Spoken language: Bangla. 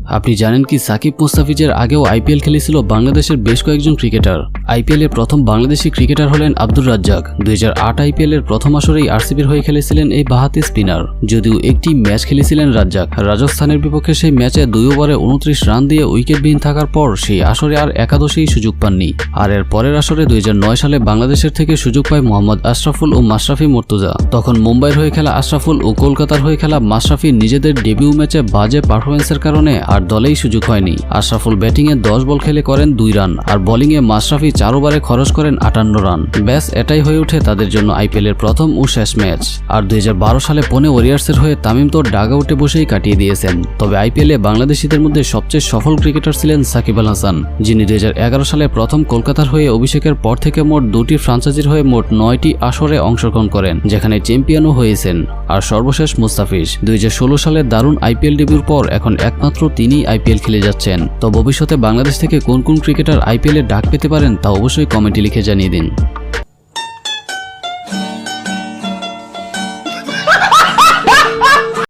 আপনি জানেন কি সাকিব মুস্তাফিজের আগেও আইপিএল খেলেছিল বাংলাদেশের বেশ কয়েকজন ক্রিকেটার। আইপিএল এর প্রথম বাংলাদেশি ক্রিকেটার হলেন আব্দুর রাজ্জাক। 2008 আইপিএল এর প্রথম আসরেই আরসিবির হয়ে খেলেছিলেন এই বাঁহাতি স্পিনার। যদিও একটি ম্যাচ খেলেছিলেন রাজ্জাক, রাজস্থানের বিপক্ষে সেই ম্যাচে 2 ওভারে 29 রান দিয়ে উইকেটবিহীন থাকার পর সেই আসরে আর একাদশেই সুযোগ পাননি। আর এর পরের আসরে 2009 সালে বাংলাদেশের থেকে সুযোগ পায় মোহাম্মদ আশরাফুল ও মাশরাফি মুর্তজা। তখন মুম্বাইয়ের হয়ে খেলা আশরাফুল ও কলকাতার হয়ে খেলা মাশরাফি নিজেদের ডেবিউ ম্যাচে বাজে পারফরমেন্সের কারণে আর দলেই সুযোগ হয়নি। আশরাফুল ব্যাটিংয়ে 10 বল খেলে করেন 2 রান, আর বোলিংয়ে মাশরাফি 4 ওভারে খরচ করেন 58 রান। ব্যাস এটাই হয়ে ওঠে তাদের জন্য আইপিএল এর প্রথম ও শেষ ম্যাচ। আর 2012 সালে পুনে ওয়ারিয়র্সের হয়ে তামিম তো ডাগআউটে বসেই কাটিয়ে দিয়েছেন। তবে আইপিএলে বাংলাদেশিদের মধ্যে সবচেয়ে সফল ক্রিকেটার ছিলেন সাকিব আল হাসান, যিনি 2011 সালে প্রথম কলকাতার হয়ে অভিষেকের পর থেকে মোট 2টি ফ্রাঞ্চাইজির হয়ে মোট 9টি আসরে অংশগ্রহণ করেন, যেখানে চ্যাম্পিয়নও হয়েছেন। আর সর্বশেষ মুস্তাফিজ 2016 সালে দারুণ আইপিএল ডেবিউর পর এখন একমাত্র তিনিই আইপিএল খেলে যাচ্ছেন। তো ভবিষ্যতে বাংলাদেশ থেকে কোন কোন ক্রিকেটার আইপিএল এ ডাক পেতে পারেন তা অবশ্যই কমেন্টে লিখে জানিয়ে দিন।